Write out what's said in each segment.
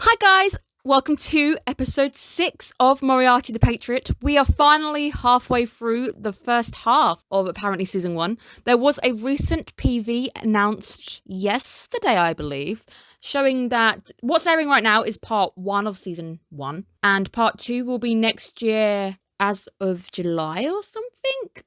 Hi guys, welcome to episode 6 of Moriarty the Patriot. We are finally halfway through the first half of apparently season 1. There was a recent PV announced yesterday, I believe, showing that what's airing right now is part 1 of season 1 and part 2 will be next year as of July or something.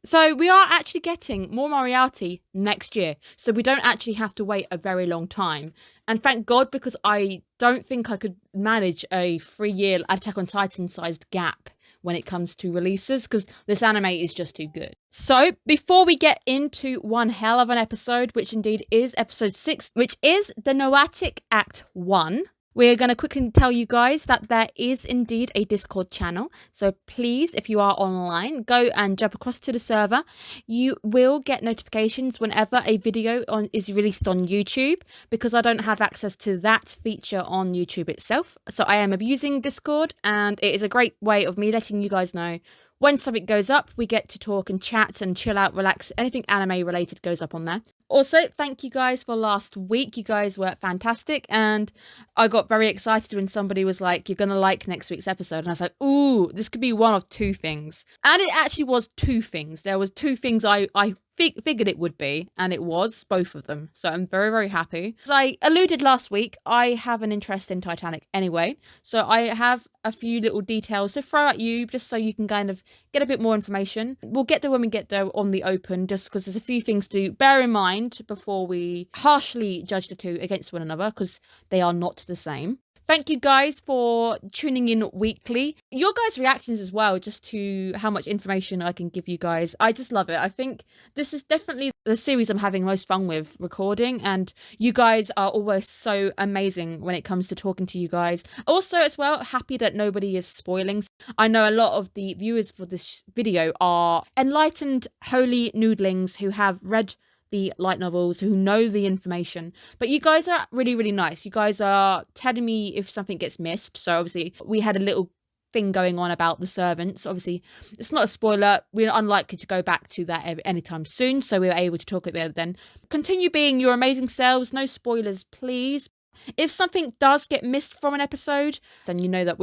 So we are actually getting more Moriarty next year. So we don't actually have to wait a very long time. And thank God, because I don't think I could manage a 3-year Attack on Titan sized gap when it comes to releases, because this anime is just too good. So before we get into one hell of an episode, which indeed is episode 6, which is the Nomadic Act 1, we're going to quickly tell you guys that there is indeed a Discord channel. So please, if you are online, go and jump across to the server. You will get notifications whenever a video is released on YouTube, because I don't have access to that feature on YouTube itself. So I am abusing Discord, and it is a great way of me letting you guys know when something goes up. We get to talk and chat and chill out, relax. Anything anime related goes up on there. Also, thank you guys for last week. You guys were fantastic, and I got very excited when somebody was like, you're going to like next week's episode. And I was like, ooh, this could be one of 2 things. And it actually was 2 things. There was 2 things I figured it would be, and it was both of them. So I'm very, very happy. As I alluded last week, I have an interest in Titanic anyway. So I have a few little details to throw at you just so you can kind of get a bit more information. We'll get there when we get there on the open, just because there's a few things to bear in mind before we harshly judge the 2 against one another, because they are not the same. Thank you guys for tuning in weekly. Your guys' reactions as well, just to how much information I can give you guys. I just love it. I think this is definitely the series I'm having most fun with recording, and you guys are always so amazing when it comes to talking to you guys. Also, as well, happy that nobody is spoiling. I know a lot of the viewers for this video are enlightened, holy noodlings who have read the light novels, who know the information, but you guys are really, really nice. You guys are telling me if something gets missed. So obviously we had a little thing going on about the servants. Obviously it's not a spoiler, we're unlikely to go back to that anytime soon, so we were able to talk about it then. Continue being your amazing selves, no spoilers please. If something does get missed from an episode, then you know that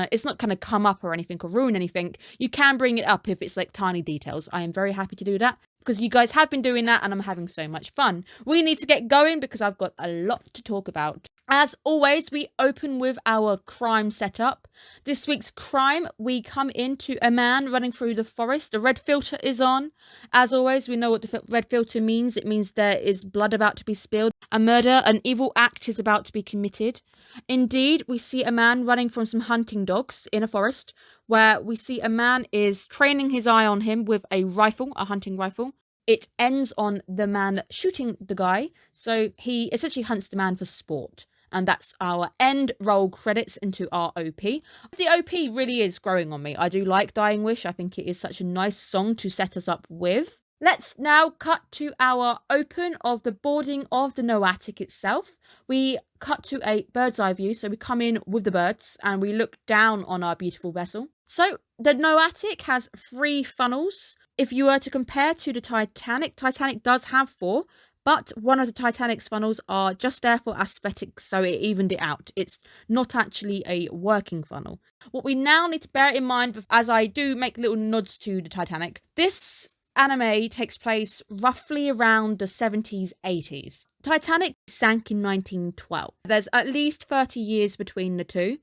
it's not gonna come up or anything or ruin anything. You can bring it up if it's like tiny details. I am very happy to do that, because you guys have been doing that and I'm having so much fun. We need to get going because I've got a lot to talk about. As always, we open with our crime setup. This week's crime, we come into a man running through the forest. The red filter is on. As always, we know what the red filter means. It means there is blood about to be spilled. A murder, an evil act is about to be committed. Indeed, we see a man running from some hunting dogs in a forest, where we see a man is training his eye on him with a rifle, a hunting rifle. It ends on the man shooting the guy, so he essentially hunts the man for sport. And that's our end roll credits into our OP. The OP really is growing on me. I do like Dying Wish. I think it is such a nice song to set us up with. Let's now cut to our open of the boarding of the Nomadic itself. We cut to a bird's eye view, so we come in with the birds and we look down on our beautiful vessel. So the Nomadic has 3 funnels. If you were to compare to the Titanic does have 4, but one of the Titanic's funnels are just there for aesthetics, so it evened it out. It's not actually a working funnel. What we now need to bear in mind, as I do make little nods to the Titanic, this anime takes place roughly around the 70s, 80s. Titanic sank in 1912. There's at least 30 years between the 2.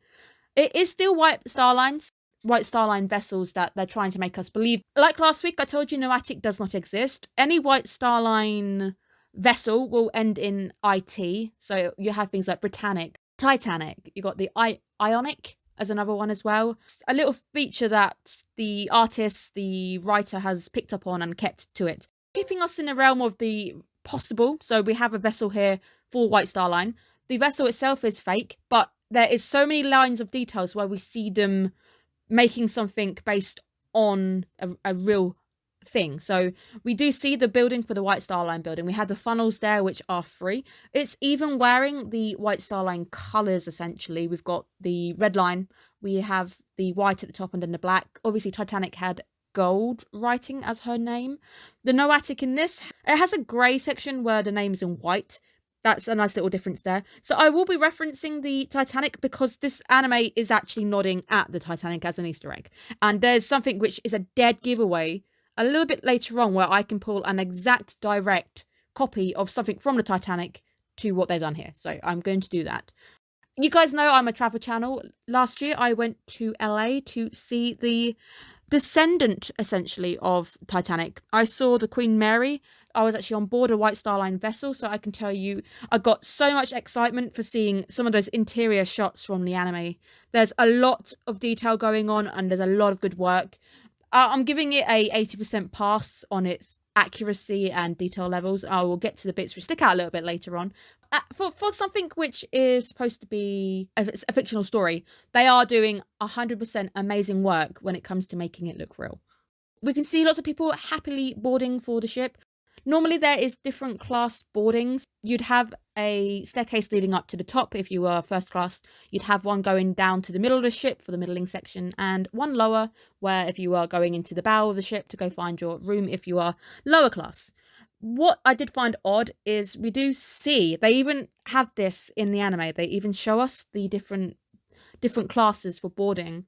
It is still White Star Line vessels that they're trying to make us believe. Like last week, I told you Nomadic does not exist. Any White Star Line vessel will end in IT. So you have things like Britannica, Titanic. You got the Ionic as another one as well. A little feature that the artist, the writer has picked up on and kept to it. Keeping us in the realm of the possible. So we have a vessel here for White Star Line. The vessel itself is fake, but there is so many lines of details where we see them making something based on a real thing. So we do see the building for the White Star Line building. We have the funnels there, which are free. It's even wearing the White Star Line colours, essentially. We've got the red line, we have the white at the top and then the black. Obviously, Titanic had gold writing as her name. The Nomadic in this, it has a grey section where the name is in white, That's a nice little difference there. So I will be referencing the Titanic because this anime is actually nodding at the Titanic as an Easter egg. And there's something which is a dead giveaway a little bit later on where I can pull an exact direct copy of something from the Titanic to what they've done here. So I'm going to do that. You guys know I'm a travel channel. Last year I went to LA to see the descendant, essentially, of Titanic. I saw the Queen Mary. I was actually on board a White Star Line vessel, so I can tell you I got so much excitement for seeing some of those interior shots from the anime. There's a lot of detail going on and there's a lot of good work. I'm giving it a 80% pass on its accuracy and detail levels. I will get to the bits which stick out a little bit later on. For something which is supposed to be a fictional story, they are doing 100% amazing work when it comes to making it look real. We can see lots of people happily boarding for the ship. Normally there is different class boardings. You'd have a staircase leading up to the top if you were first class. You'd have one going down to the middle of the ship for the middling section, and one lower where if you are going into the bow of the ship to go find your room if you are lower class. What I did find odd is we do see, they even have this in the anime, they even show us the different classes for boarding,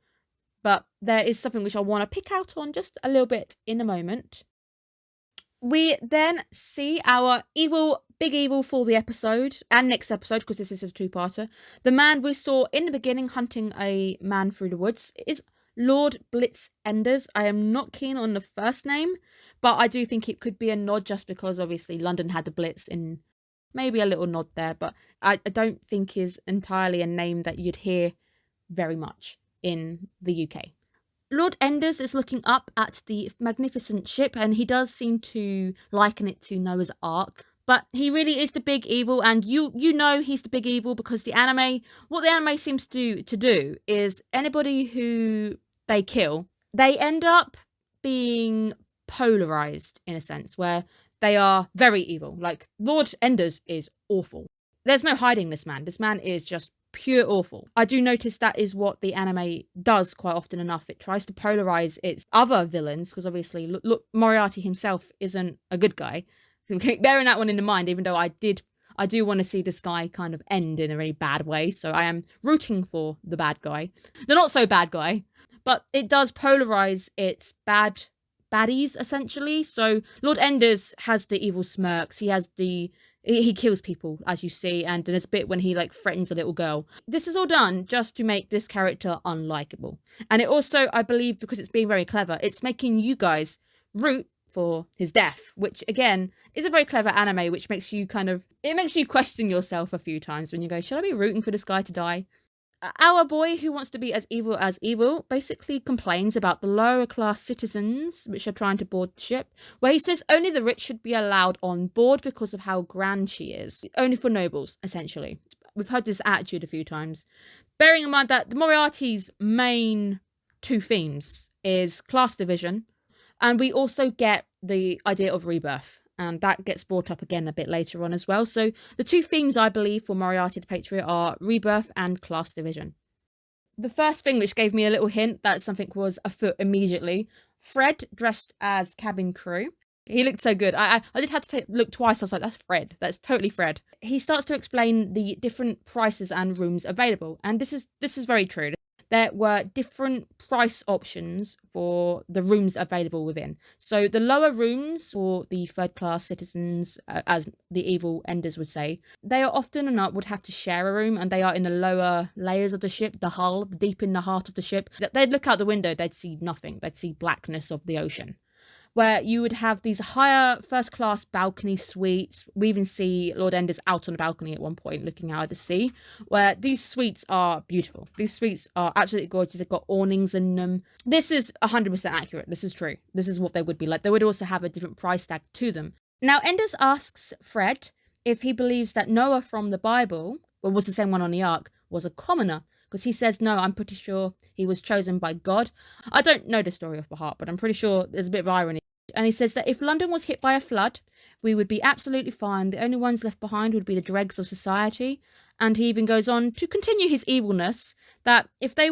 but there is something which I want to pick out on just a little bit in a moment. We then see our big evil for the episode and next episode, because this is a two-parter. The man we saw in the beginning hunting a man through the woods is Lord Blitz Enders. I am not keen on the first name, but I do think it could be a nod just because obviously London had the Blitz in, maybe a little nod there, but I don't think is entirely a name that you'd hear very much in the UK. Lord Enders is looking up at the magnificent ship and he does seem to liken it to Noah's Ark. But he really is the big evil, and you know he's the big evil because what the anime seems to do is anybody who they kill, they end up being polarized in a sense where they are very evil. Like Lord Enders is awful. There's no hiding this man. This man is just pure awful. I do notice that is what the anime does quite often enough. It tries to polarize its other villains because obviously look, Moriarty himself isn't a good guy. Bearing that one in mind, even though I do want to see this guy kind of end in a really bad way, so I am rooting for the bad guy, the not so bad guy, but it does polarize its baddies essentially. So Lord Enders has the evil smirks, he kills people, as you see, and there's a bit when he threatens a little girl. This is all done just to make this character unlikable, and it also, I believe, because it's being very clever, it's making you guys root for his death, which again is a very clever anime, which makes you question yourself a few times when you go, should I be rooting for this guy to die? Our boy, who wants to be as evil, basically complains about the lower class citizens which are trying to board the ship, where he says only the rich should be allowed on board because of how grand she is. Only for nobles, essentially. We've heard this attitude a few times. Bearing in mind that the Moriarty's main two themes is class division, and we also get the idea of rebirth. And that gets brought up again a bit later on as well. So the two themes, I believe, for Moriarty the Patriot are rebirth and class division. The first thing which gave me a little hint that something was afoot immediately, Fred dressed as cabin crew. He looked so good. I did have to look twice. I was like, that's Fred. That's totally Fred. He starts to explain the different prices and rooms available. And this is very true. There were different price options for the rooms available within. So the lower rooms for the third class citizens, as the evil Enders would say, they are often would have to share a room, and they are in the lower layers of the ship, the hull, deep in the heart of the ship. They'd look out the window, they'd see nothing. They'd see blackness of the ocean. Where you would have these higher first-class balcony suites. We even see Lord Enders out on the balcony at one point looking out at the sea, where these suites are beautiful. These suites are absolutely gorgeous. They've got awnings in them. This is 100% accurate. This is true. This is what they would be like. They would also have a different price tag to them. Now, Enders asks Fred if he believes that Noah from the Bible, or was the same one on the Ark, was a commoner. Because he says, no, I'm pretty sure he was chosen by God. I don't know the story off by heart, but I'm pretty sure there's a bit of irony. And he says that if London was hit by a flood, we would be absolutely fine. The only ones left behind would be the dregs of society. And he even goes on to continue his evilness, that if the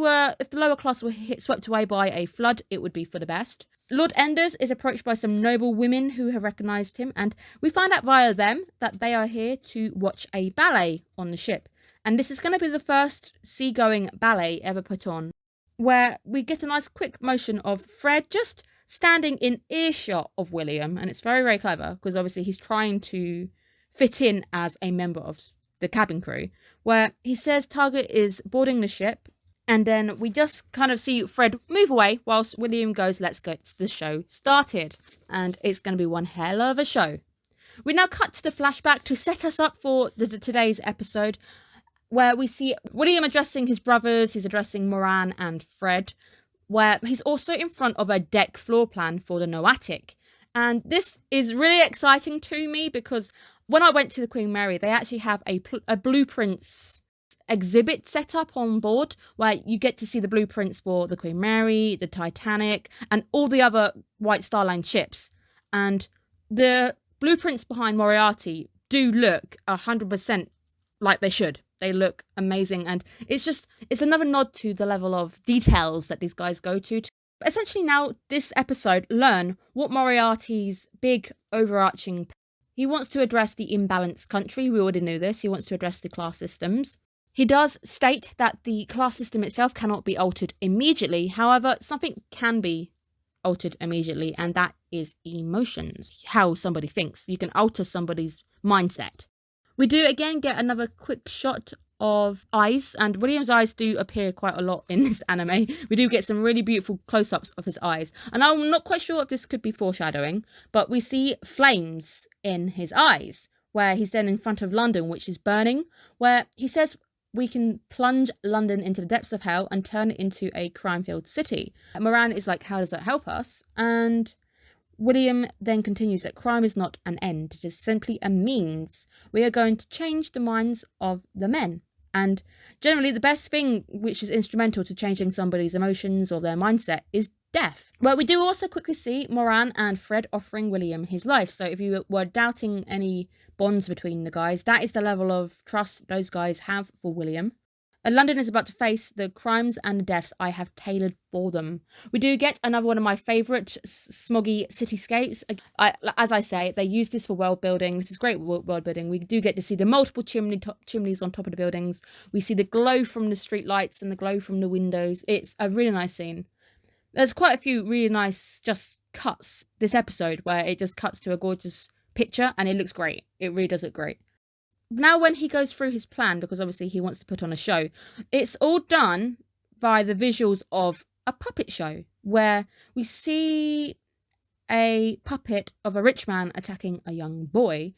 lower class were swept away by a flood, it would be for the best. Lord Enders is approached by some noble women who have recognised him, and we find out via them that they are here to watch a ballet on the ship. And this is going to be the first seagoing ballet ever put on, where we get a nice quick motion of Fred just standing in earshot of William, and it's very, very clever, because obviously he's trying to fit in as a member of the cabin crew, where he says Target is boarding the ship, and then we just kind of see Fred move away whilst William goes, let's get the show started. And it's going to be one hell of a show. We now cut to the flashback to set us up for today's episode, where we see William addressing his brothers, he's addressing Moran and Fred, where he's also in front of a deck floor plan for the Nomadic. And this is really exciting to me because when I went to the Queen Mary, they actually have a blueprints exhibit set up on board where you get to see the blueprints for the Queen Mary, the Titanic, and all the other White Star Line ships. And the blueprints behind Moriarty do look 100% like they should. They look amazing, and it's another nod to the level of details that these guys go to. Essentially now, this episode, learn what Moriarty's big overarching. He wants to address the imbalanced country. We already knew this. He wants to address the class systems. He does state that the class system itself cannot be altered immediately. However, something can be altered immediately, and that is emotions, how somebody thinks. You can alter somebody's mindset. We do again get another quick shot of eyes, and William's eyes do appear quite a lot in this anime. We do get some really beautiful close-ups of his eyes, and I'm not quite sure if this could be foreshadowing, but we see flames in his eyes, where he's then in front of London, which is burning, where he says we can plunge London into the depths of hell and turn it into a crime-filled city. Moran is like, how does that help us? And William then continues that crime is not an end, it is simply a means. We are going to change the minds of the men. And generally the best thing which is instrumental to changing somebody's emotions or their mindset is death. But we do also quickly see Moran and Fred offering William his life. So if you were doubting any bonds between the guys, that is the level of trust those guys have for William. And London is about to face the crimes and the deaths I have tailored for them. We do get another one of my favourite smoggy cityscapes. As I say, they use this for world building. This is great world building. We do get to see the multiple chimneys on top of the buildings. We see the glow from the street lights and the glow from the windows. It's a really nice scene. There's quite a few really nice just cuts this episode where it just cuts to a gorgeous picture and it looks great. It really does look great. Now when he goes through his plan, because obviously he wants to put on a show, it's all done by the visuals of a puppet show where we see a puppet of a rich man attacking a young boy.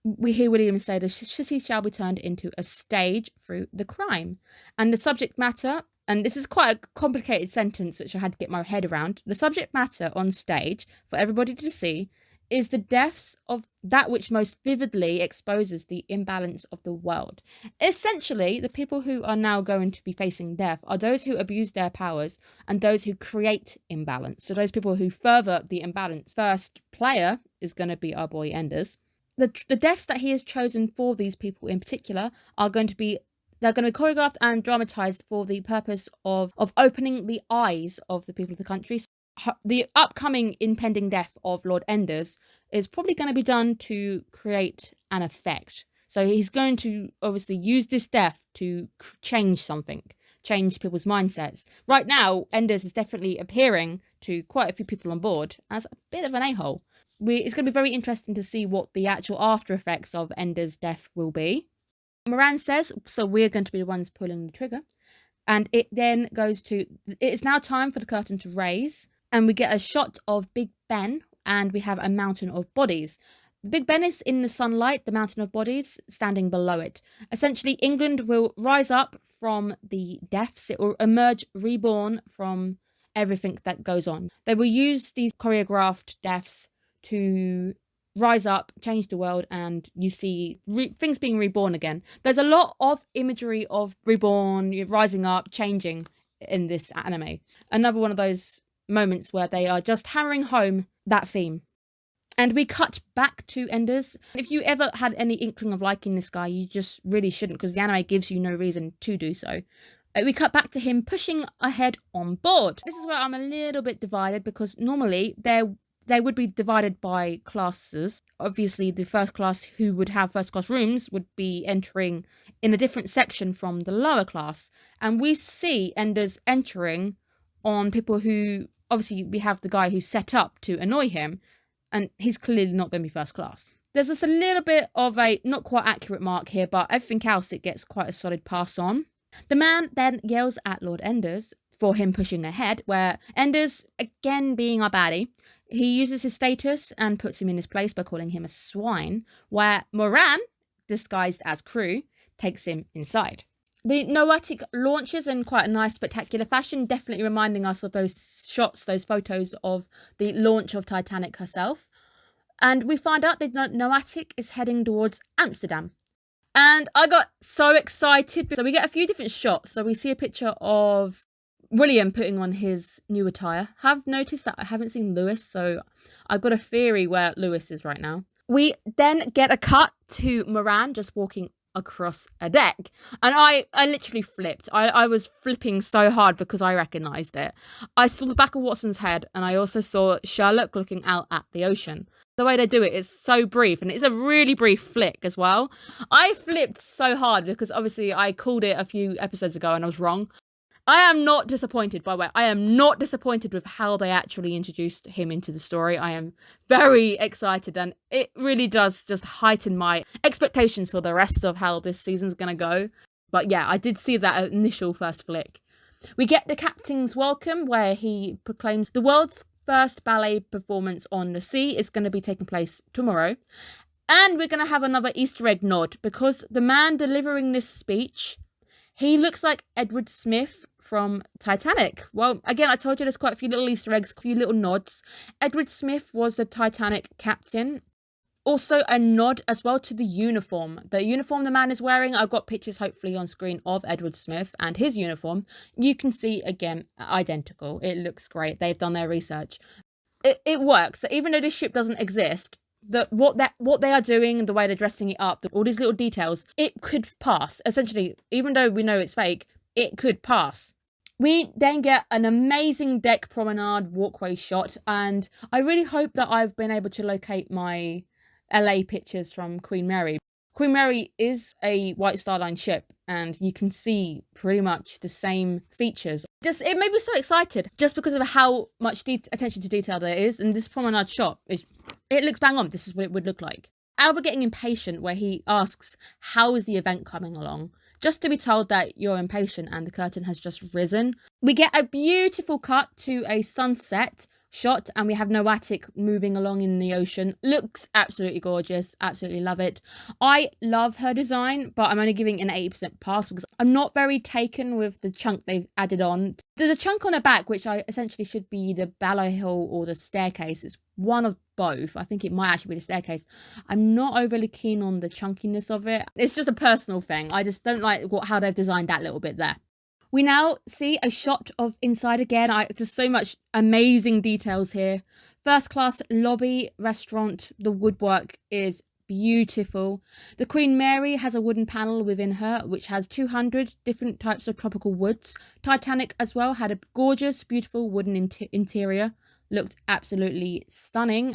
We hear William say the city shall be turned into a stage through the crime. And the subject matter, and this is quite a complicated sentence which I had to get my head around, the subject matter on stage for everybody to see is the deaths of that which most vividly exposes the imbalance of the world. Essentially, the people who are now going to be facing death are those who abuse their powers and those who create imbalance. So those people who further the imbalance. First player is going to be our boy Enders. The deaths that he has chosen for these people in particular are going to be choreographed and dramatized for the purpose of opening the eyes of the people of the country. The upcoming impending death of Lord Enders is probably going to be done to create an effect. So he's going to obviously use this death to change something, change people's mindsets. Right now, Enders is definitely appearing to quite a few people on board as a bit of an a-hole. It's going to be very interesting to see what the actual after effects of Enders' death will be. Moran says, so we're going to be the ones pulling the trigger. And it then goes to, it's now time for the curtain to raise. And we get a shot of Big Ben, and we have a mountain of bodies. Big Ben is in the sunlight, the mountain of bodies standing below it. Essentially, England will rise up from the deaths. It will emerge reborn from everything that goes on. They will use these choreographed deaths to rise up, change the world, and you see things being reborn again. There's a lot of imagery of reborn, rising up, changing in this anime. Another one of those moments where they are just hammering home that theme. And we cut back to Enders. If you ever had any inkling of liking this guy, you just really shouldn't, because the anime gives you no reason to do so. We cut back to him pushing ahead on board. This is where I'm a little bit divided, because normally they would be divided by classes. Obviously, the first class who would have first class rooms would be entering in a different section from the lower class. And we see Enders entering on people who, obviously, we have the guy who's set up to annoy him, and he's clearly not going to be first class. There's just a little bit of a not quite accurate mark here, but everything else it gets quite a solid pass on. The man then yells at Lord Enders for him pushing ahead, where Enders, again being our baddie, he uses his status and puts him in his place by calling him a swine, where Moran, disguised as crew, takes him inside. The Nomadic launches in quite a nice spectacular fashion, definitely reminding us of those shots, those photos of the launch of Titanic herself. And we find out that Nomadic is heading towards Amsterdam. And I got so excited. So we get a few different shots. So we see a picture of William putting on his new attire. Have noticed that I haven't seen Lewis, so I've got a theory where Lewis is right now. We then get a cut to Moran just walking across a deck. And I literally flipped. I was flipping so hard because I recognised it. I saw the back of Watson's head, and I also saw Sherlock looking out at the ocean. The way they do it is so brief, and it's a really brief flick as well. I flipped so hard because obviously I called it a few episodes ago and I was wrong. I am not disappointed, by the way. I am not disappointed with how they actually introduced him into the story. I am very excited, and it really does just heighten my expectations for the rest of how this season's going to go. But yeah, I did see that initial first flick. We get the captain's welcome, where he proclaims the world's first ballet performance on the sea is going to be taking place tomorrow. And we're going to have another Easter egg nod, because the man delivering this speech, he looks like Edward Smith from Titanic. Well, again, I told you there's quite a few little Easter eggs, a few little nods. Edward Smith was the Titanic captain. Also a nod as well to the uniform. The uniform the man is wearing, I've got pictures hopefully on screen of Edward Smith and his uniform. You can see, again, identical. It looks great. They've done their research. It works. So even though this ship doesn't exist, what they are doing and the way they're dressing it up, all these little details, it could pass. Essentially, even though we know it's fake, it could pass. We then get an amazing deck promenade walkway shot, and I really hope that I've been able to locate my LA pictures from Queen Mary. Queen Mary is a White Star Line ship, and you can see pretty much the same features. It made me so excited just because of how much attention to detail there is, and this promenade shot it looks bang on. This is what it would look like. Albert getting impatient, where he asks, how is the event coming along? Just to be told that you're impatient and the curtain has just risen. We get a beautiful cut to a sunset shot, and we have Nomadic moving along in the ocean. Looks absolutely gorgeous. Absolutely love it. I love her design, but I'm only giving an 80% pass because I'm not very taken with the chunk they've added on. The chunk on her back, which I essentially should be the ballet hall or the staircase, it's one of both. I think it might actually be the staircase. I'm not overly keen on the chunkiness of it. It's just a personal thing. I just don't like how they've designed that little bit there. We now see a shot of inside again. Just so much amazing details here. First class lobby, restaurant. The woodwork is beautiful. The Queen Mary has a wooden panel within her, which has 200 different types of tropical woods. Titanic as well had a gorgeous, beautiful wooden interior. Looked absolutely stunning.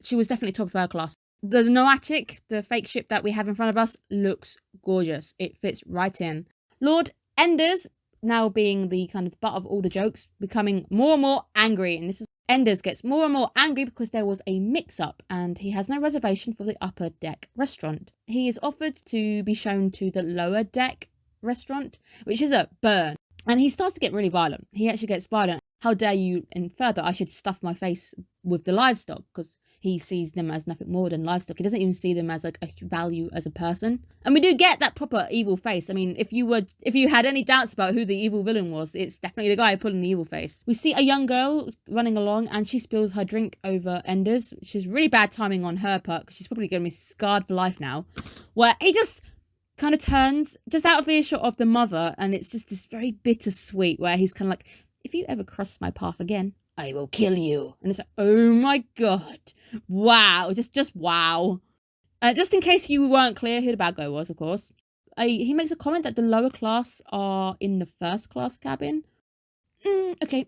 She was definitely top of her class. The Nomadic, the fake ship that we have in front of us, looks gorgeous. It fits right in. Lord Enders, now being the kind of butt of all the jokes, becoming more and more angry. And this is Enders gets more and more angry because there was a mix-up and he has no reservation for the upper deck restaurant. He is offered to be shown to the lower deck restaurant, which is a burn. And he starts to get really violent. He actually gets violent. How dare you infer that I should stuff my face with the livestock, because he sees them as nothing more than livestock. He doesn't even see them as like a value as a person. And we do get that proper evil face. I mean, if you had any doubts about who the evil villain was, it's definitely the guy pulling the evil face. We see a young girl running along and she spills her drink over Enders, which is really bad timing on her part because she's probably going to be scarred for life now. Where he just kind of turns just out of earshot of the mother, and it's just this very bittersweet where he's kind of like, if you ever cross my path again, I will kill you. And it's like, oh my God. Wow. Just wow. Just in case you weren't clear who the bad guy was, of course. he makes a comment that the lower class are in the first class cabin. Okay.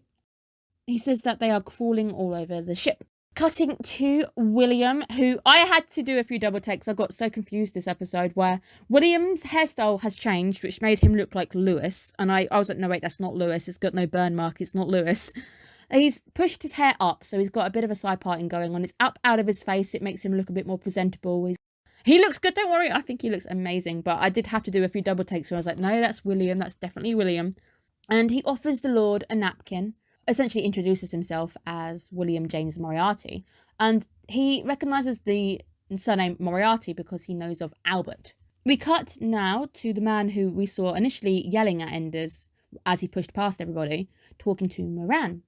He says that they are crawling all over the ship. Cutting to William, who I had to do a few double takes. I got so confused this episode, where William's hairstyle has changed, which made him look like Lewis. And I was like, no, wait, that's not Lewis. It's got no burn mark. It's not Lewis. He's pushed his hair up, so he's got a bit of a side parting going on. It's up out of his face. It makes him look a bit more presentable. He looks good, don't worry. I think he looks amazing. But I did have to do a few double takes where I was like, no, that's William. That's definitely William. And he offers the Lord a napkin. Essentially introduces himself as William James Moriarty, and he recognises the surname Moriarty because he knows of Albert. We cut now to the man who we saw initially yelling at Enders as he pushed past everybody, talking to Moran.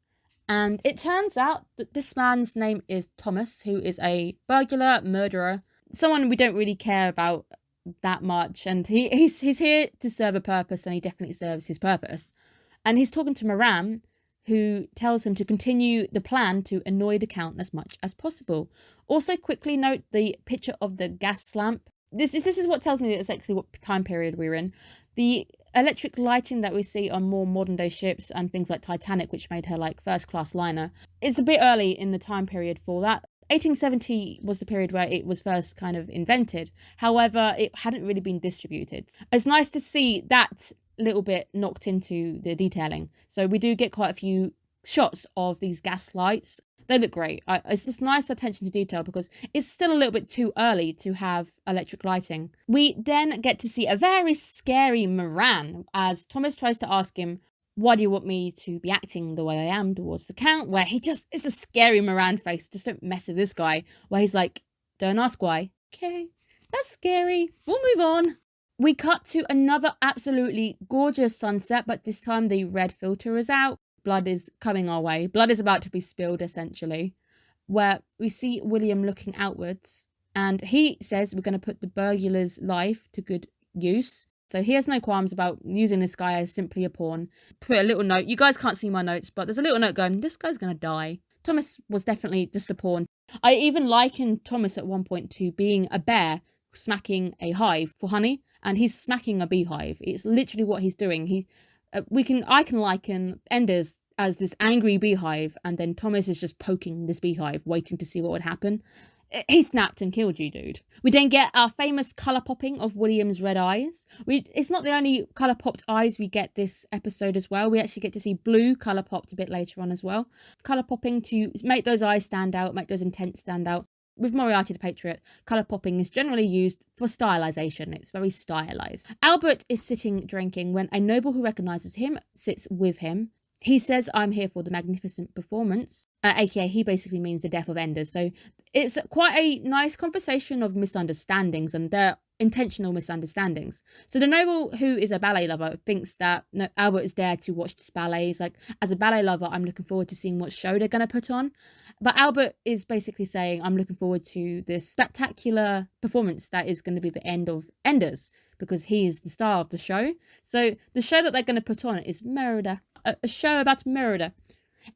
And it turns out that this man's name is Thomas, who is a burglar, murderer, someone we don't really care about that much, and he's here to serve a purpose, and he definitely serves his purpose. And he's talking to Moran, who tells him to continue the plan to annoy the Count as much as possible. Also, quickly note the picture of the gas lamp. This is what tells me that it's actually what time period we're in. The electric lighting that we see on more modern day ships and things like Titanic, which made her like first class liner, it's a bit early in the time period for that. 1870 was the period where it was first kind of invented. However, it hadn't really been distributed. It's nice to see that little bit knocked into the detailing. So we do get quite a few shots of these gas lights. They look great. It's just nice attention to detail because it's still a little bit too early to have electric lighting. We then get to see a very scary Moran as Thomas tries to ask him, why do you want me to be acting the way I am towards the Count? Where he just, it's a scary Moran face. Just don't mess with this guy. Where he's like, don't ask why. Okay, that's scary. We'll move on. We cut to another absolutely gorgeous sunset, but this time the red filter is out. Blood is coming our way. Blood is about to be spilled, essentially, where we see William looking outwards, and he says we're going to put the burglar's life to good use. So he has no qualms about using this guy as simply a pawn. Put a little note. You guys can't see my notes, but there's a little note going, this guy's going to die. Thomas was definitely just a pawn. I even likened Thomas at one point to being a bear smacking a hive for honey. And he's smacking a beehive. It's literally what he's doing. I can liken Enders as this angry beehive, and then Thomas is just poking this beehive, waiting to see what would happen. He snapped and killed you, dude. We then get our famous colour popping of William's red eyes. It's not the only colour popped eyes we get this episode as well. We actually get to see blue colour popped a bit later on as well. Colour popping to make those eyes stand out, make those intents stand out. With Moriarty the Patriot, colour popping is generally used for stylisation. It's very stylised. Albert is sitting drinking when a noble who recognises him sits with him. He says, I'm here for the magnificent performance. AKA, he basically means the death of Enders. So it's quite a nice conversation of misunderstandings, and they're intentional misunderstandings. So the noble, who is a ballet lover, thinks that Albert is there to watch this ballet. He's like, as a ballet lover, I'm looking forward to seeing what show they're going to put on. But Albert is basically saying, I'm looking forward to this spectacular performance that is going to be the end of Enders, because he is the star of the show. So the show that they're going to put on is murder, a show about murder.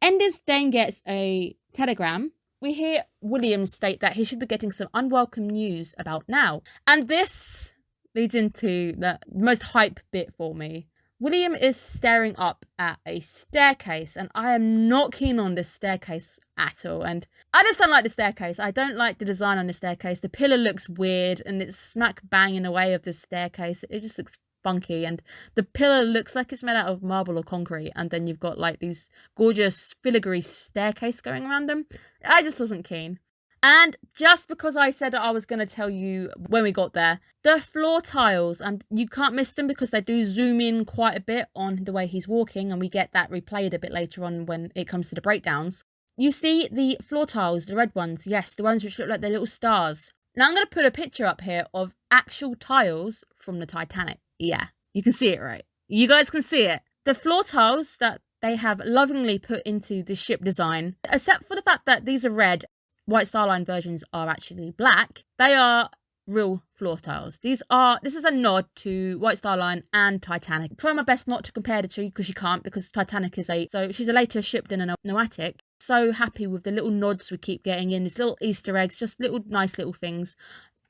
Enders then gets a telegram. We hear William state that he should be getting some unwelcome news about now. And this leads into the most hype bit for me. William is staring up at a staircase, and I am not keen on this staircase at all. And I just don't like the staircase. I don't like the design on the staircase. The pillar looks weird, and it's smack bang in the way of the staircase. It just looks funky, and the pillar looks like it's made out of marble or concrete, and then you've got like these gorgeous filigree staircase going around them. I just wasn't keen. And just because I said I was going to tell you when we got there, the floor tiles, and you can't miss them because they do zoom in quite a bit on the way he's walking, and we get that replayed a bit later on when it comes to the breakdowns. You see the floor tiles, the red ones, yes, the ones which look like they're little stars. Now I'm going to put a picture up here of actual tiles from the Titanic. Yeah, you can see it, right? You guys can see it. The floor tiles that they have lovingly put into the ship design, except for the fact that these are red, White Star Line versions are actually black, they are real floor tiles. This is a nod to White Star Line and Titanic. Try my best not to compare the two because you can't, because Titanic so she's a later ship than a Nomadic. So happy with the little nods we keep getting in, these little Easter eggs, just little nice little things.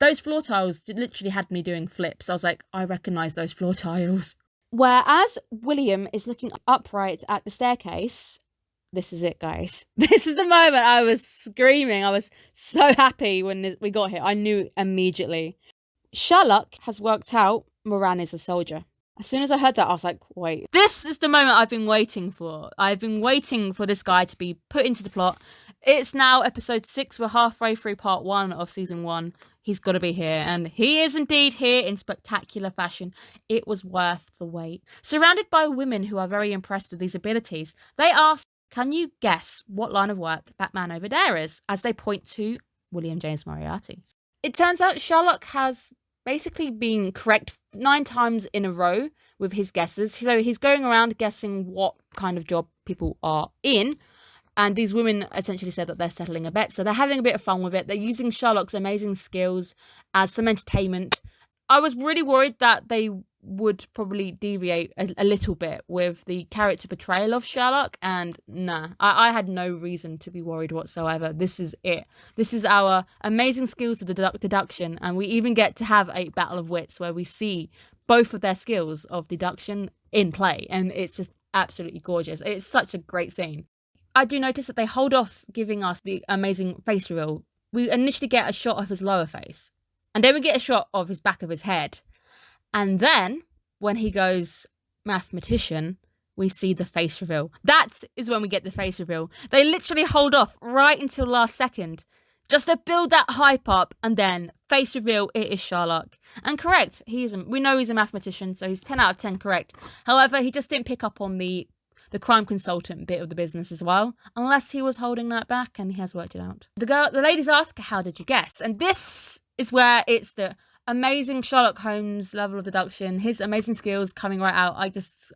Those floor tiles literally had me doing flips. I was like, I recognise those floor tiles. Whereas William is looking upright at the staircase, this is it, guys. This is the moment I was screaming. I was so happy when we got here. I knew immediately. Sherlock has worked out Moran is a soldier. As soon as I heard that, I was like, wait. This is the moment I've been waiting for. I've been waiting for this guy to be put into the plot. It's now episode 6. We're halfway through part 1 of season 1. He's got to be here. And he is indeed here in spectacular fashion. It was worth the wait. Surrounded by women who are very impressed with these abilities, they ask, can you guess what line of work that man over there is? As they point to William James Moriarty. It turns out Sherlock has basically been correct 9 times in a row with his guesses. So he's going around guessing what kind of job people are in. And these women essentially said that they're settling a bet. So they're having a bit of fun with it. They're using Sherlock's amazing skills as some entertainment. I was really worried that they would probably deviate a little bit with the character portrayal of Sherlock. And nah, I had no reason to be worried whatsoever. This is it. This is our amazing skills of deduction. And we even get to have a battle of wits where we see both of their skills of deduction in play. And it's just absolutely gorgeous. It's such a great scene. I do notice that they hold off giving us the amazing face reveal. We initially get a shot of his lower face. And then we get a shot of his back of his head. And then, when he goes mathematician, we see the face reveal. That is when we get the face reveal. They literally hold off right until last second, just to build that hype up, and then face reveal, it is Sherlock. And correct, we know he's a mathematician, so he's 10 out of 10 correct. However, he just didn't pick up on the crime consultant bit of the business as well, unless he was holding that back, and he has worked it out. The ladies ask, how did you guess? And this is where it's the amazing Sherlock Holmes level of deduction, his amazing skills coming right out.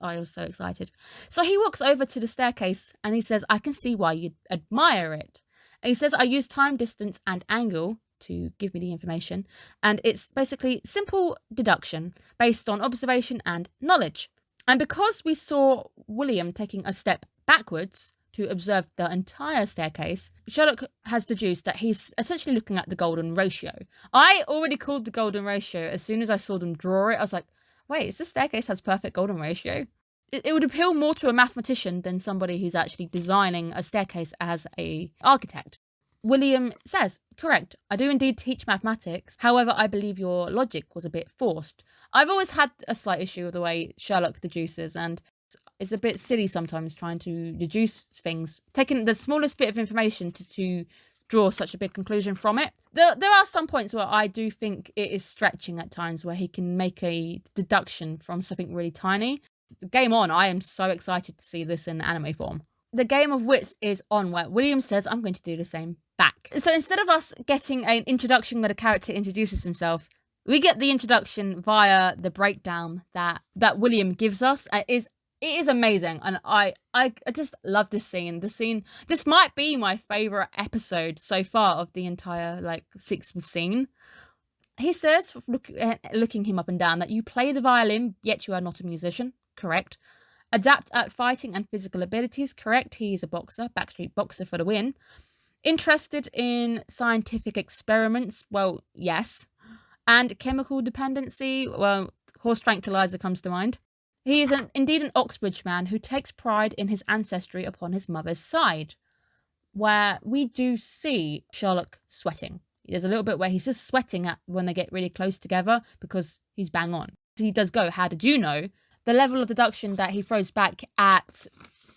I was so excited. So he walks over to the staircase and he says, I can see why you'd admire it. And he says, I use time, distance and angle to give me the information. And it's basically simple deduction based on observation and knowledge. And because we saw William taking a step backwards to observe the entire staircase, Sherlock has deduced that he's essentially looking at the golden ratio. I already called the golden ratio as soon as I saw them draw it. I was like, wait, is this staircase has perfect golden ratio? It would appeal more to a mathematician than somebody who's actually designing a staircase as an architect. William says, correct, I do indeed teach mathematics. However, I believe your logic was a bit forced. I've always had a slight issue with the way Sherlock deduces, and it's a bit silly sometimes trying to deduce things, taking the smallest bit of information to draw such a big conclusion from it. There are some points where I do think it is stretching at times, where he can make a deduction from something really tiny. Game on, I am so excited to see this in anime form. The game of wits is on, where William says, I'm going to do the same back. So instead of us getting an introduction where the character introduces himself, we get the introduction via the breakdown that William gives us. It is amazing, and I just love this scene. This might be my favourite episode so far of the entire 6 we've seen. He says, looking him up and down, that you play the violin, yet you are not a musician. Correct. Adapt at fighting and physical abilities. Correct. He is a boxer, backstreet boxer for the win. Interested in scientific experiments. Well, yes. And chemical dependency. Well, horse tranquilizer comes to mind. He is indeed an Oxbridge man who takes pride in his ancestry upon his mother's side, where we do see Sherlock sweating. There's a little bit where he's just sweating when they get really close together because he's bang on. He does go, how did you know? The level of deduction that he throws back at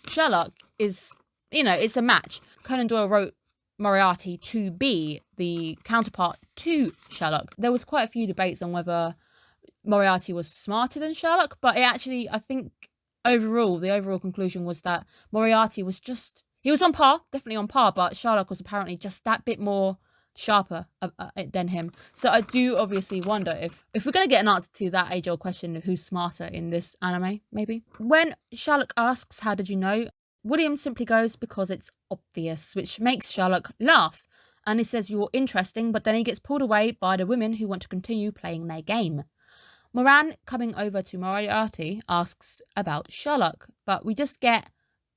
Sherlock is, it's a match. Conan Doyle wrote Moriarty to be the counterpart to Sherlock. There was quite a few debates on whether Moriarty was smarter than Sherlock, but I think the overall conclusion was that Moriarty was he was on par, definitely on par, but Sherlock was apparently just that bit more sharper than him. So I do obviously wonder if we're going to get an answer to that age-old question of who's smarter in this anime, maybe. When Sherlock asks, how did you know? William simply goes, because it's obvious, which makes Sherlock laugh. And he says, you're interesting, but then he gets pulled away by the women who want to continue playing their game. Moran, coming over to Moriarty, asks about Sherlock, but we just get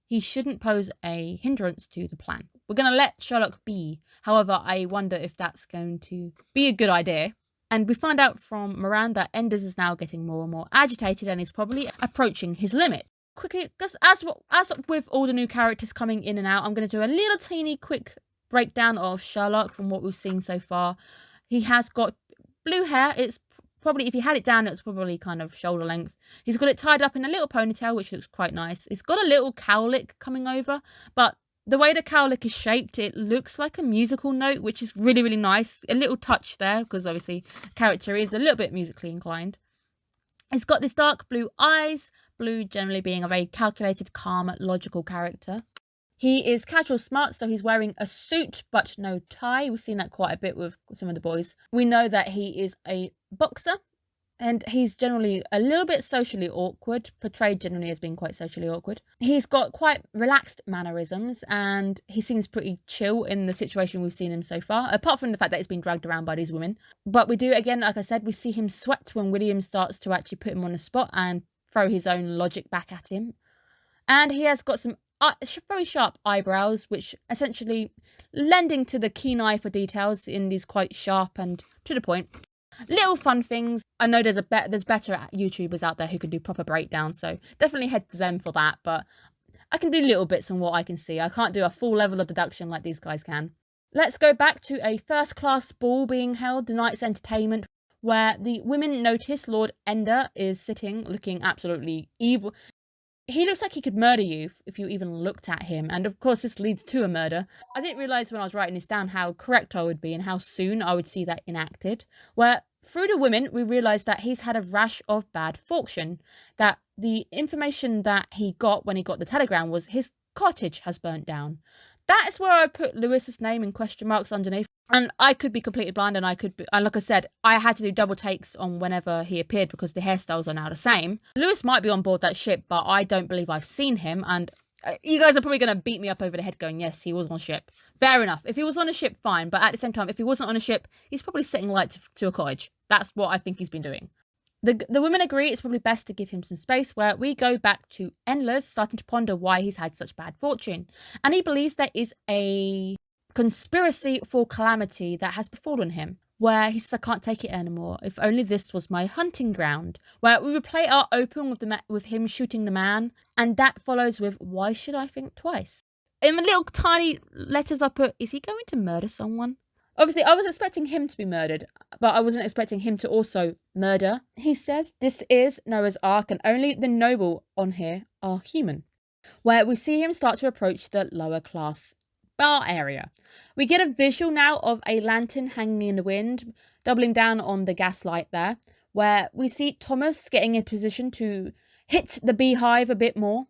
he shouldn't pose a hindrance to the plan. We're going to let Sherlock be. However, I wonder if that's going to be a good idea. And we find out from Moran that Enders is now getting more and more agitated and is probably approaching his limit. Quickly, just as with all the new characters coming in and out, I'm going to do a little teeny quick breakdown of Sherlock from what we've seen so far. He has got blue hair. It's probably, if he had it down, it's probably kind of shoulder length. He's got it tied up in a little ponytail, which looks quite nice. He's got a little cowlick coming over, but the way the cowlick is shaped, it looks like a musical note, which is really, really nice. A little touch there, because obviously the character is a little bit musically inclined. He's got this dark blue eyes, blue generally being a very calculated, calm, logical character. He is casual smart, so he's wearing a suit but no tie. We've seen that quite a bit with some of the boys. We know that he is a boxer, and he's generally a little bit socially awkward, portrayed generally as being quite socially awkward. He's got quite relaxed mannerisms, and he seems pretty chill in the situation we've seen him so far, apart from the fact that he's been dragged around by these women. But we do, again, like I said, we see him sweat when William starts to actually put him on the spot and throw his own logic back at him. And he has got some very sharp eyebrows, which essentially lending to the keen eye for details in these quite sharp and to the point. Little fun things. I know there's better YouTubers out there who can do proper breakdowns, so definitely head to them for that. But I can do little bits on what I can see. I can't do a full level of deduction like these guys can. Let's go back to a first-class ball being held, the night's entertainment, where the women notice Lord Ender is sitting, looking absolutely evil. He looks like he could murder you if you even looked at him. And of course, this leads to a murder. I didn't realise when I was writing this down how correct I would be and how soon I would see that enacted. Where through the women, we realise that he's had a rash of bad fortune. That the information that he got when he got the telegram was his cottage has burnt down. That is where I put Lewis's name in question marks underneath. And I could be completely blind, and like I said, I had to do double takes on whenever he appeared because the hairstyles are now the same. Lewis might be on board that ship, but I don't believe I've seen him, and you guys are probably going to beat me up over the head going, yes, he was on a ship. Fair enough. If he was on a ship, fine, but at the same time, if he wasn't on a ship, he's probably setting light to a cottage. That's what I think he's been doing. The women agree it's probably best to give him some space, where we go back to Endless starting to ponder why he's had such bad fortune. And he believes there is a conspiracy for calamity that has befallen him, where he says, I can't take it anymore. If only this was my hunting ground. Where we replay our open with him shooting the man, and that follows with, why should I think twice? In the little tiny letters I put, is he going to murder someone? Obviously, I was expecting him to be murdered, but I wasn't expecting him to also murder. He says, this is Noah's Ark, and only the noble on here are human. Where we see him start to approach the lower class bar area. We get a visual now of a lantern hanging in the wind, doubling down on the gaslight there, where we see Thomas getting in position to hit the beehive a bit more.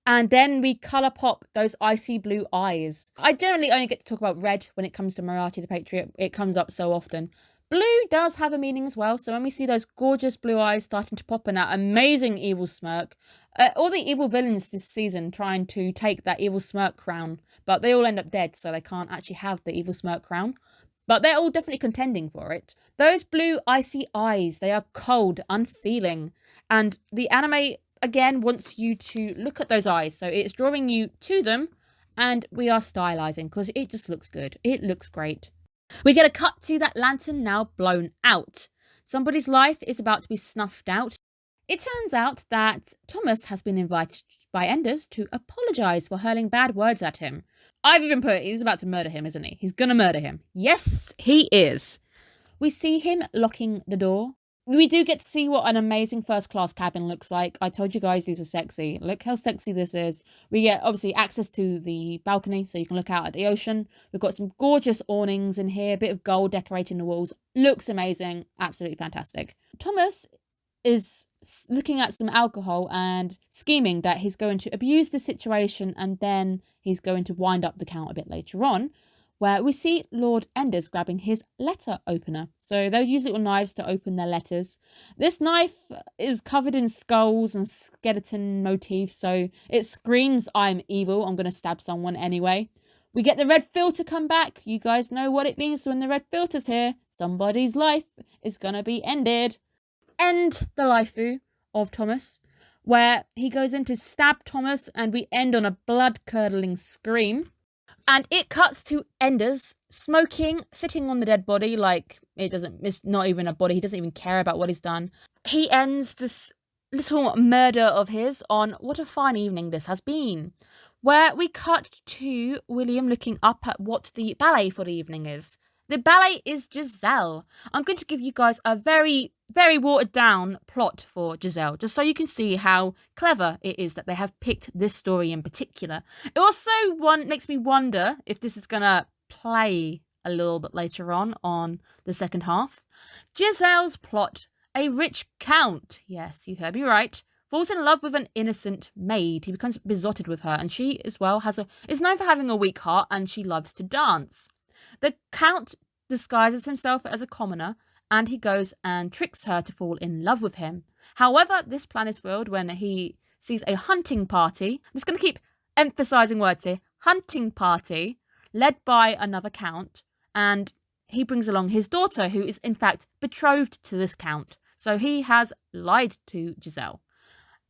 And then we colour pop those icy blue eyes. I generally only get to talk about red when it comes to Moriarty the Patriot. It comes up so often. Blue does have a meaning as well. So when we see those gorgeous blue eyes starting to pop in that amazing evil smirk, all the evil villains this season trying to take that evil smirk crown, but they all end up dead, so they can't actually have the evil smirk crown. But they're all definitely contending for it. Those blue icy eyes, they are cold, unfeeling. And the anime again wants you to look at those eyes, so it's drawing you to them, and we are stylizing because it just looks good. It looks great. We get a cut to that lantern now blown out. Somebody's life is about to be snuffed out. It turns out that Thomas has been invited by Enders to apologise for hurling bad words at him. I've even put, he's about to murder him, isn't he? He's gonna murder him. Yes, he is. We see him locking the door. We do get to see what an amazing first-class cabin looks like. I told you guys these are sexy. Look how sexy this is. We get, obviously, access to the balcony, so you can look out at the ocean. We've got some gorgeous awnings in here, a bit of gold decorating the walls. Looks amazing. Absolutely fantastic. Thomas is looking at some alcohol and scheming that he's going to abuse the situation, and then he's going to wind up the count a bit later on, where we see Lord Enders grabbing his letter opener. So they'll use little knives to open their letters. This knife is covered in skulls and skeleton motifs, so it screams, I'm evil, I'm going to stab someone anyway. We get the red filter come back. You guys know what it means when the red filter's here. Somebody's life is going to be ended. End the lifeu of Thomas, where he goes in to stab Thomas, and we end on a blood-curdling scream. And it cuts to Enders smoking, sitting on the dead body like it's not even a body. He doesn't even care about what he's done. He ends this little murder of his on what a fine evening this has been, where we cut to William looking up at what the ballet for the evening is. The ballet is Giselle. I'm going to give you guys a very, very watered down plot for Giselle, just so you can see how clever it is that they have picked this story in particular. It also makes me wonder if this is going to play a little bit later on the second half. Giselle's plot: a rich count, yes, you heard me right, falls in love with an innocent maid. He becomes besotted with her, and she as well is known for having a weak heart, and she loves to dance. The Count disguises himself as a commoner, and he goes and tricks her to fall in love with him. However, this plan is foiled when he sees a hunting party. I'm just going to keep emphasising words here. Hunting party, led by another Count, and he brings along his daughter, who is in fact betrothed to this Count. So he has lied to Giselle.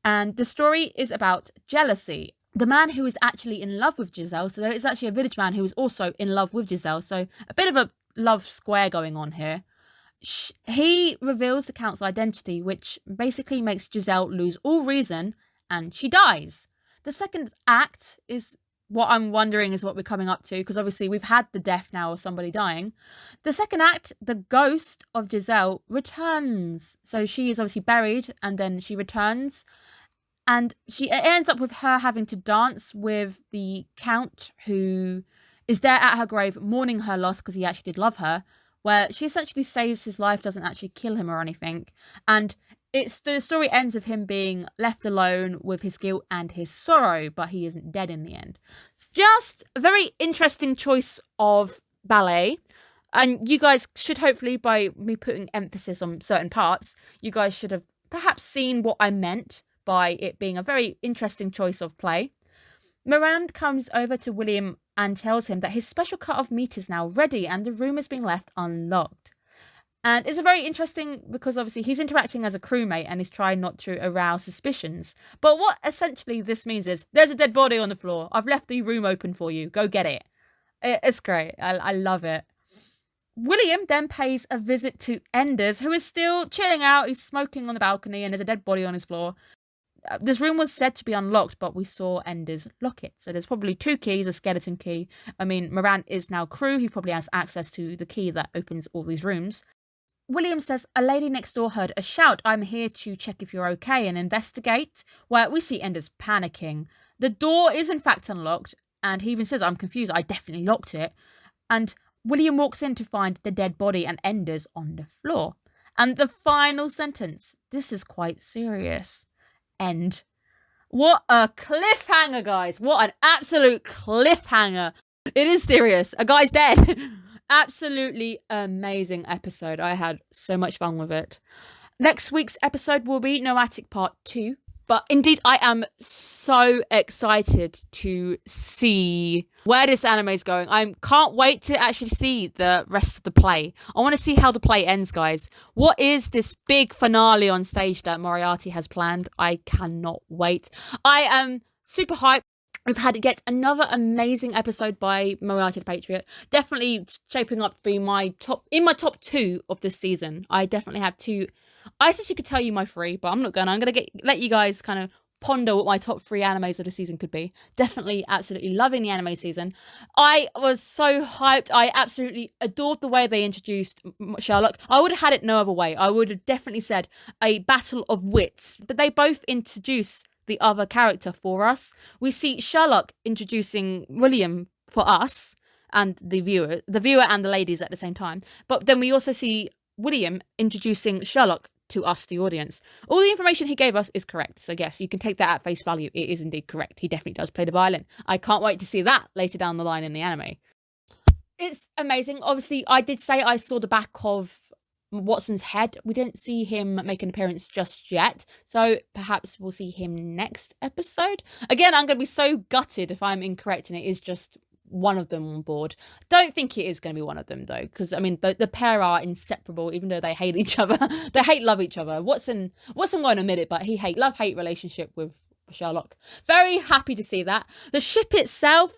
And the story is about jealousy. The man who is actually in love with Giselle, so there is actually a village man who is also in love with Giselle, so a bit of a love square going on here. He reveals the Count's identity, which basically makes Giselle lose all reason, and she dies. The second act is what I'm wondering is what we're coming up to, because obviously we've had the death now of somebody dying. The second act, the ghost of Giselle returns. So she is obviously buried, and then she returns. And it ends up with her having to dance with the Count, who is there at her grave mourning her loss because he actually did love her, where she essentially saves his life, doesn't actually kill him or anything. And the story ends with him being left alone with his guilt and his sorrow, but he isn't dead in the end. It's just a very interesting choice of ballet. And you guys should hopefully, by me putting emphasis on certain parts, you guys should have perhaps seen what I meant by it being a very interesting choice of play. Miranda comes over to William and tells him that his special cut of meat is now ready and the room is being left unlocked. And it's a very interesting because obviously he's interacting as a crewmate and he's trying not to arouse suspicions. But what essentially this means is there's a dead body on the floor. I've left the room open for you. Go get it. It's great. I love it. William then pays a visit to Enders, who is still chilling out. He's smoking on the balcony and there's a dead body on his floor. This room was said to be unlocked, but we saw Enders lock it. So there's probably two keys, a skeleton key. I mean, Moran is now crew. He probably has access to the key that opens all these rooms. William says, a lady next door heard a shout. I'm here to check if you're okay and investigate. Where we see Enders panicking. The door is in fact unlocked, and he even says, I'm confused. I definitely locked it. And William walks in to find the dead body and Enders on the floor. And the final sentence, this is quite serious. End. What a cliffhanger, guys. What an absolute cliffhanger. It is serious. A guy's dead. Absolutely amazing episode. I had so much fun with it. Next week's episode will be Nomadic Part 2. But indeed, I am so excited to see where this anime is going. I can't wait to actually see the rest of the play. I want to see how the play ends, guys. What is this big finale on stage that Moriarty has planned? I cannot wait. I am super hyped. We've had yet another amazing episode by Moriarty the Patriot. Definitely shaping up to be my top 2 of this season. I definitely have 2. I essentially could tell you my 3, but I'm not gonna. I'm gonna let you guys kind of ponder what my top 3 animes of the season could be. Definitely, absolutely loving the anime season. I was so hyped. I absolutely adored the way they introduced Sherlock. I would have had it no other way. I would have definitely said a battle of wits. But they both introduce the other character for us. We see Sherlock introducing William for us and the viewer and the ladies at the same time. But then we also see William introducing Sherlock to us, the audience. All the information he gave us is correct. So yes, you can take that at face value. It is indeed correct. He definitely does play the violin. I can't wait to see that later down the line in the anime. It's amazing. Obviously, I did say I saw the back of Watson's head. We didn't see him make an appearance just yet. So perhaps we'll see him next episode. Again, I'm going to be so gutted if I'm incorrect and it is just one of them on board. Don't think it is going to be one of them though, because I mean the pair are inseparable, even though they hate love each other. Watson won't admit it, but he love-hate relationship with for Sherlock. Very happy to see that. The ship itself,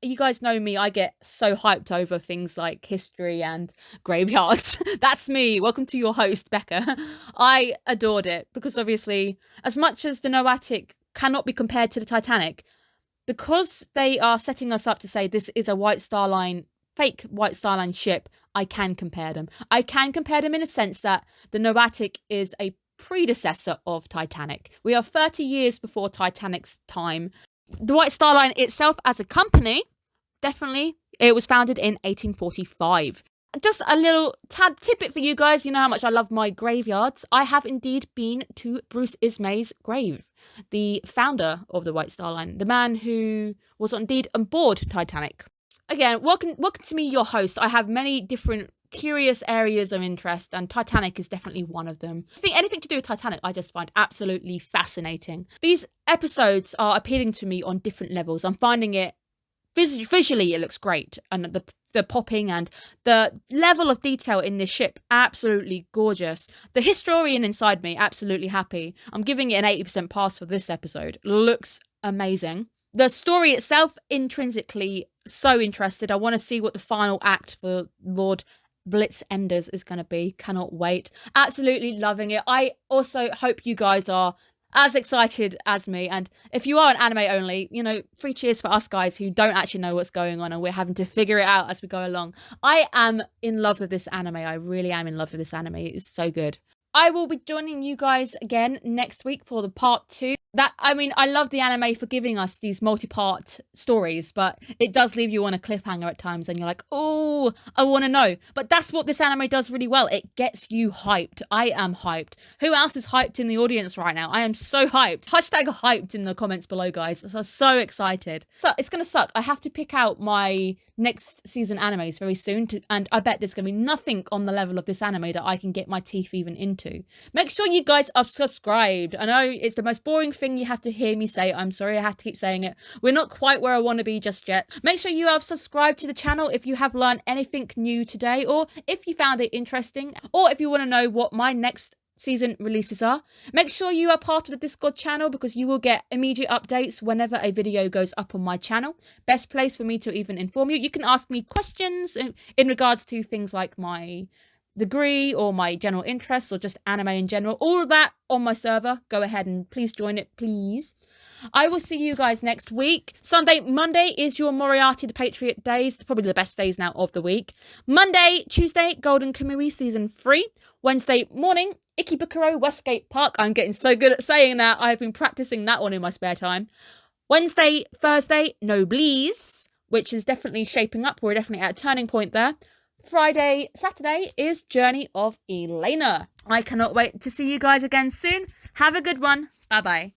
you guys know me, I get so hyped over things like history and graveyards. That's me. Welcome to your host, Becca. I adored it because obviously, as much as the Nomadic cannot be compared to the Titanic, because they are setting us up to say this is a White Star Line, fake White Star Line ship, I can compare them. I can compare them in a sense that the Nomadic is a predecessor of Titanic. We are 30 years before Titanic's time. The White Star Line itself as a company, definitely, it was founded in 1845. Just a little tidbit for you guys. You know how much I love my graveyards. I have indeed been to Bruce Ismay's grave, the founder of the White Star Line, the man who was indeed on board Titanic. Again, welcome to me, your host. I have many different curious areas of interest, and Titanic is definitely one of them. I think anything to do with Titanic I just find absolutely fascinating. These episodes are appealing to me on different levels. I'm finding it visually it looks great, and the popping and the level of detail in this ship, absolutely gorgeous. The historian inside me, absolutely happy. I'm giving it an 80% pass for this episode. Looks amazing. The story itself, intrinsically so interested. I want to see what the final act for Lord Blitzenders is going to be. Cannot wait. Absolutely loving it. I also hope you guys are as excited as me. And if you are an anime only, you know, 3 cheers for us guys who don't actually know what's going on and we're having to figure it out as we go along. I am in love with this anime. I really am in love with this anime. It is so good. I will be joining you guys again next week for the part 2. I love the anime for giving us these multi-part stories, but it does leave you on a cliffhanger at times and you're like, oh, I want to know. But that's what this anime does really well. It gets you hyped. I am hyped. Who else is hyped in the audience right now? I am so hyped. Hashtag hyped in the comments below, guys. So excited. So it's going to suck. I have to pick out my next season animes very soon, and I bet there's going to be nothing on the level of this anime that I can get my teeth even into. Make sure you guys are subscribed. I know it's the most boring thing you have to hear me say. I'm sorry, I have to keep saying it. We're not quite where I want to be just yet. Make sure you are subscribed to the channel if you have learned anything new today, or if you found it interesting, or if you want to know what my next season releases are. Make sure you are part of the Discord channel because you will get immediate updates whenever a video goes up on my channel. Best place for me to even inform you. You can ask me questions in regards to things like my degree or my general interests or just anime in general. All of that on my server. Go ahead and please join it, please. I will see you guys next week. Monday is your Moriarty the Patriot days. Probably the best days now of the week. Tuesday, Golden Kamui Season 3. Wednesday morning, Ikebukuro Westgate Park. I'm getting so good at saying that. I've been practicing that one in my spare time. Thursday, Noodles, which is definitely shaping up. We're definitely at a turning point there. Saturday is Journey of Elena. I cannot wait to see you guys again soon. Have a good one. Bye-bye.